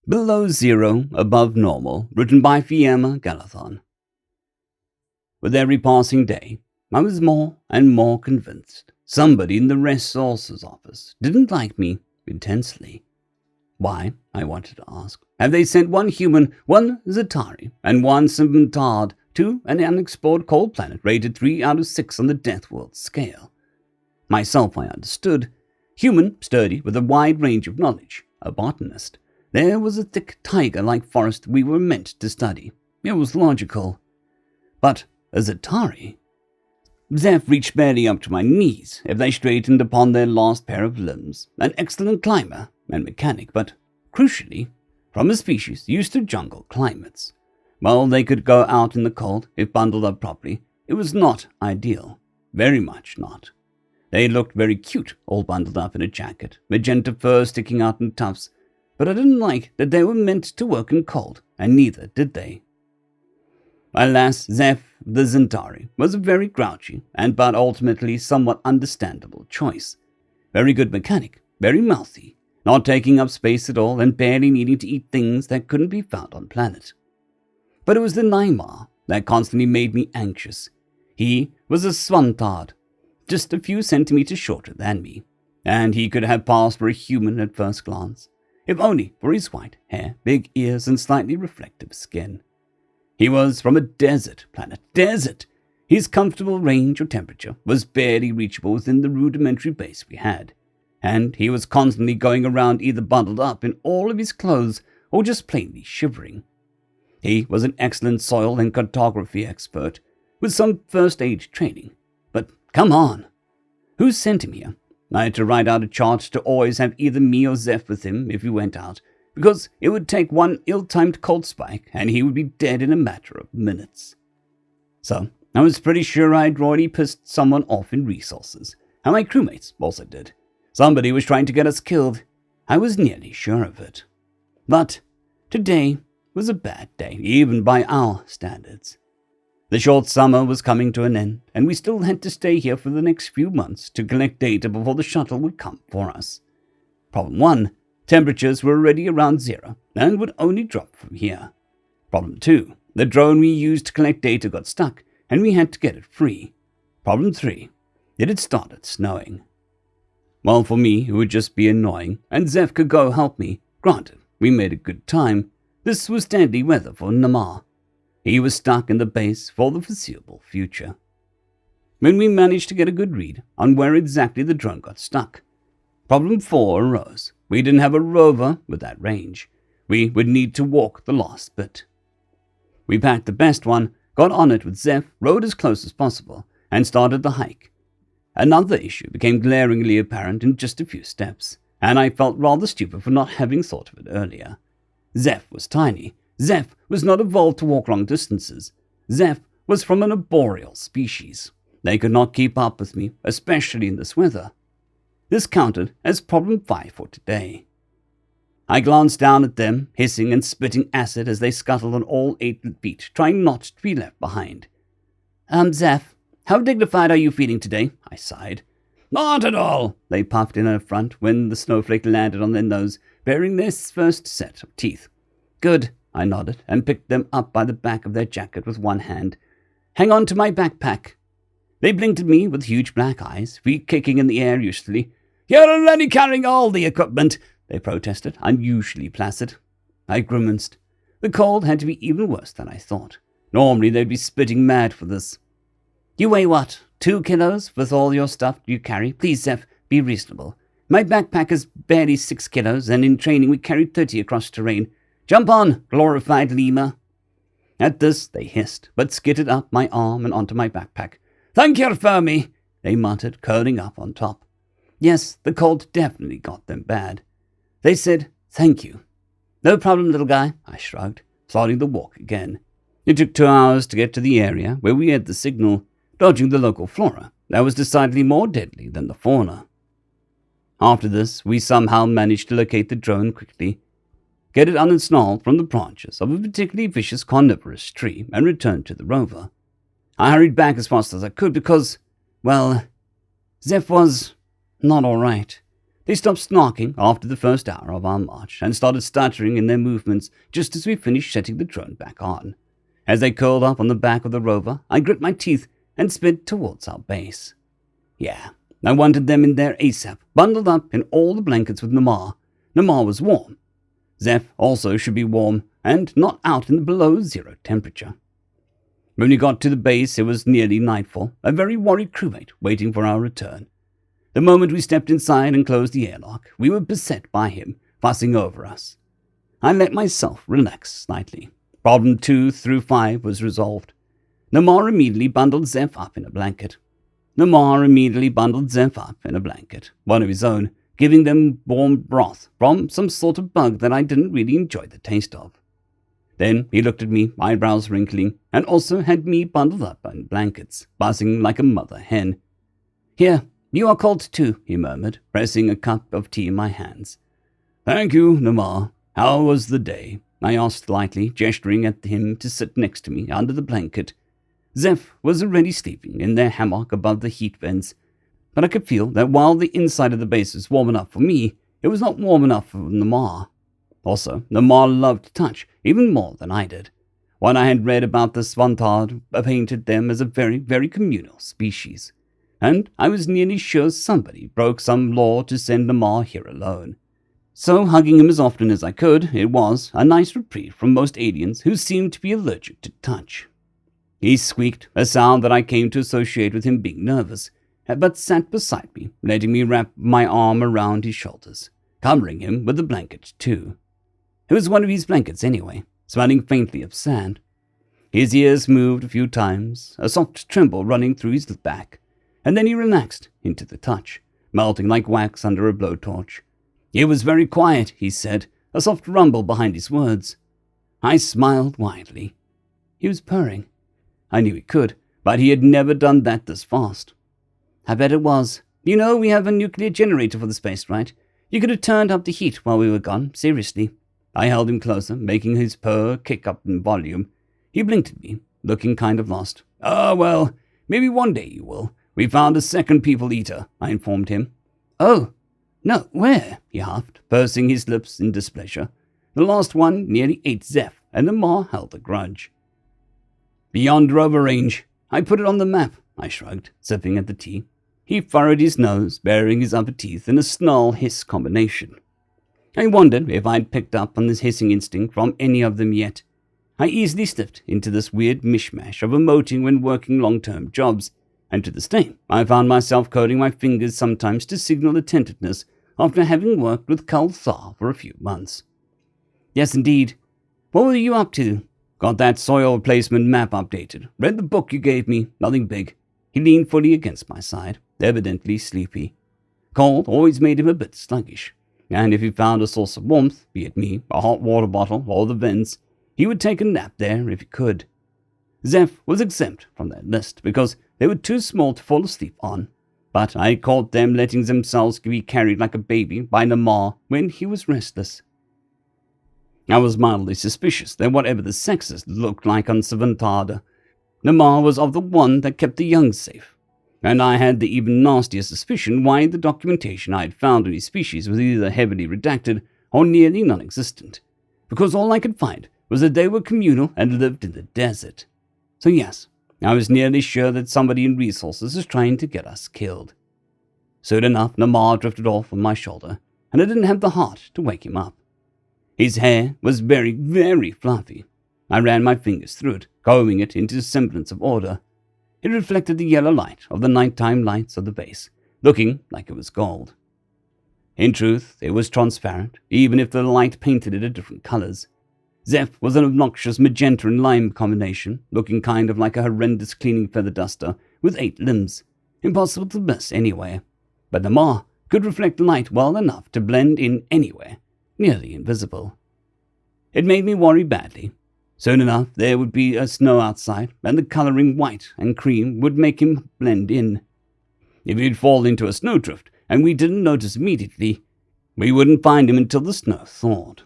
Below Zero, Above Normal, written by Fiamma Galathon. With every passing day, I was more and more convinced somebody in the resources office didn't like me intensely. Why, I wanted to ask, have they sent one human, one Zatari, and one Simmentard to an unexplored cold planet rated 3 out of 6 on the Deathworld scale? Myself, I understood. Human, sturdy, with a wide range of knowledge, a botanist. There was a thick tiger-like forest we were meant to study. It was logical. But a Zatari? Zeph reached barely up to my knees if they straightened upon their last pair of limbs. An excellent climber and mechanic, but, crucially, from a species used to jungle climates. While they could go out in the cold if bundled up properly, it was not ideal. Very much not. They looked very cute, all bundled up in a jacket, magenta fur sticking out in tufts, but I didn't like that they were meant to work in cold, and neither did they. Alas, Zeph the Zentari was a very grouchy but ultimately somewhat understandable choice. Very good mechanic, very mouthy, not taking up space at all and barely needing to eat things that couldn't be found on planet. But it was the Naimar that constantly made me anxious. He was a Swantard, just a few centimeters shorter than me, and he could have passed for a human at first glance, if only for his white hair, big ears, and slightly reflective skin. He was from a desert planet. Desert! His comfortable range of temperature was barely reachable within the rudimentary base we had, and he was constantly going around either bundled up in all of his clothes or just plainly shivering. He was an excellent soil and cartography expert, with some first-aid training. But come on! Who sent him here? I had to write out a chart to always have either me or Zeph with him if we went out, because it would take one ill-timed cold spike and he would be dead in a matter of minutes. So, I was pretty sure I'd already pissed someone off in resources, and my crewmates also did. Somebody was trying to get us killed. I was nearly sure of it. But today was a bad day, even by our standards. The short summer was coming to an end, and we still had to stay here for the next few months to collect data before the shuttle would come for us. Problem 1. Temperatures were already around 0, and would only drop from here. Problem 2. The drone we used to collect data got stuck, and we had to get it free. Problem 3. It had started snowing. Well, for me, it would just be annoying, and Zeph could go help me. Granted, we made a good time. This was deadly weather for Namar. He was stuck in the base for the foreseeable future. When we managed to get a good read on where exactly the drone got stuck, Problem 4 arose. We didn't have a rover with that range. We would need to walk the last bit. We packed the best one, got on it with Zeph, rode as close as possible, and started the hike. Another issue became glaringly apparent in just a few steps, and I felt rather stupid for not having thought of it earlier. Zeph was tiny. Zeph was not evolved to walk long distances. Zeph was from an arboreal species. They could not keep up with me, especially in this weather. This counted as problem 5 for today. I glanced down at them, hissing and spitting acid as they scuttled on all 8 feet, trying not to be left behind. Zeph, how dignified are you feeling today? I sighed. Not at all, they puffed in front when the snowflake landed on their nose, bearing their first set of teeth. Good, I nodded and picked them up by the back of their jacket with one hand. Hang on to my backpack. They blinked at me with huge black eyes, feet kicking in the air uselessly. You're already carrying all the equipment, they protested, unusually placid. I grimaced. The cold had to be even worse than I thought. Normally they'd be spitting mad for this. You weigh what, 2 kilos with all your stuff you carry? Please, Zeph, be reasonable. My backpack is barely 6 kilos, and in training we carried 30 across terrain. Jump on, glorified lemur. At this, they hissed, but skidded up my arm and onto my backpack. Thank you for me, they muttered, curling up on top. Yes, the cold definitely got them bad. They said, thank you. No problem, little guy, I shrugged, starting the walk again. It took 2 hours to get to the area where we had the signal, dodging the local flora that was decidedly more deadly than the fauna. After this, we somehow managed to locate the drone quickly, get it unsnarled from the branches of a particularly vicious carnivorous tree, and return to the rover. I hurried back as fast as I could because, well, Zeph was not all right. They stopped snarking after the first hour of our march and started stuttering in their movements just as we finished setting the drone back on. As they curled up on the back of the rover, I grit my teeth and sped towards our base. Yeah, I wanted them in there ASAP, bundled up in all the blankets with Namar. Namar was warm. Zeph also should be warm and not out in the below zero temperature. When we got to the base, it was nearly nightfall, a very worried crewmate waiting for our return. The moment we stepped inside and closed the airlock, we were beset by him, fussing over us. I let myself relax slightly. Problem 2 through 5 was resolved. Namar immediately bundled Zeph up in a blanket. One of his own, giving them warm broth from some sort of bug that I didn't really enjoy the taste of. Then he looked at me, eyebrows wrinkling, and also had me bundled up in blankets, buzzing like a mother hen. "Here, you are cold too," he murmured, pressing a cup of tea in my hands. "Thank you, Namar. How was the day?" I asked lightly, gesturing at him to sit next to me under the blanket. Zeph was already sleeping in their hammock above the heat vents, but I could feel that while the inside of the base was warm enough for me, it was not warm enough for Namar. Also, Namar loved touch even more than I did. What I had read about the Svantard painted them as a very, very communal species, and I was nearly sure somebody broke some law to send Namar here alone. So, hugging him as often as I could, it was a nice reprieve from most aliens who seemed to be allergic to touch. He squeaked, a sound that I came to associate with him being nervous, but sat beside me, letting me wrap my arm around his shoulders, covering him with the blanket too. It was one of his blankets anyway, smelling faintly of sand. His ears moved a few times, a soft tremble running through his back, and then he relaxed into the touch, melting like wax under a blowtorch. "It was very quiet," he said, a soft rumble behind his words. I smiled widely. He was purring. I knew he could, but he had never done that this fast. "I bet it was. You know we have a nuclear generator for the space, right? You could have turned up the heat while we were gone, seriously." I held him closer, making his purr kick up in volume. He blinked at me, looking kind of lost. "Oh, well, maybe one day you will. We found a second people-eater," I informed him. "Oh, no, where?" he huffed, pursing his lips in displeasure. The last one nearly ate Zeph, and Namar held a grudge. "Beyond rover range. I put it on the map," I shrugged, sipping at the tea. He furrowed his nose, baring his upper teeth in a snarl-hiss combination. I wondered if I'd picked up on this hissing instinct from any of them yet. I easily slipped into this weird mishmash of emoting when working long-term jobs, and to this day I found myself coding my fingers sometimes to signal attentiveness after having worked with Kal Thar for a few months. "Yes, indeed. What were you up to?" "Got that soil placement map updated. Read the book you gave me. Nothing big." He leaned fully against my side, evidently sleepy. Cold always made him a bit sluggish, and if he found a source of warmth, be it me, a hot water bottle, or the vents, he would take a nap there if he could. Zeph was exempt from that list because they were too small to fall asleep on, but I caught them letting themselves be carried like a baby by Namar when he was restless. I was mildly suspicious that whatever the sexes looked like on Svantard, Namar was of the one that kept the young safe, and I had the even nastier suspicion why the documentation I had found on his species was either heavily redacted or nearly non-existent, because all I could find was that they were communal and lived in the desert. So yes, I was nearly sure that somebody in resources was trying to get us killed. Soon enough, Namar drifted off on my shoulder, and I didn't have the heart to wake him up. His hair was very, very fluffy. I ran my fingers through it, combing it into a semblance of order. It reflected the yellow light of the nighttime lights of the base, looking like it was gold. In truth, it was transparent, even if the light painted it in different colors. Zeph was an obnoxious magenta and lime combination, looking kind of like a horrendous cleaning feather duster with 8 limbs. Impossible to miss anywhere. But Namar could reflect light well enough to blend in anywhere, nearly invisible. It made me worry badly. Soon enough, there would be a snow outside, and the coloring white and cream would make him blend in. If he'd fall into a snowdrift, and we didn't notice immediately, we wouldn't find him until the snow thawed.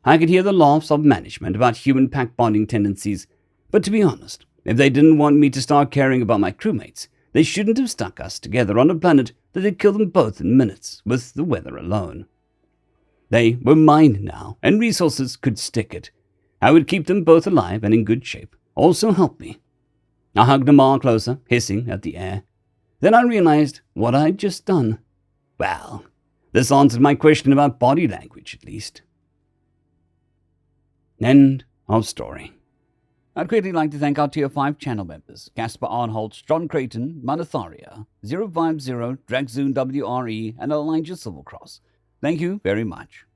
I could hear the laughs of management about human pack-bonding tendencies, but to be honest, if they didn't want me to start caring about my crewmates, they shouldn't have stuck us together on a planet that I'd kill them both in minutes with the weather alone. They were mine now, and resources could stick it. I would keep them both alive and in good shape. Also help me. I hugged Amar closer, hissing at the air. Then I realized what I'd just done. Well, this answered my question about body language, at least. End of story. I'd greatly like to thank our Tier 5 channel members, Casper Arnholtz, John Creighton, Manatharia, 050, Dragzoon WRE, and Elijah Silvercross. Thank you very much.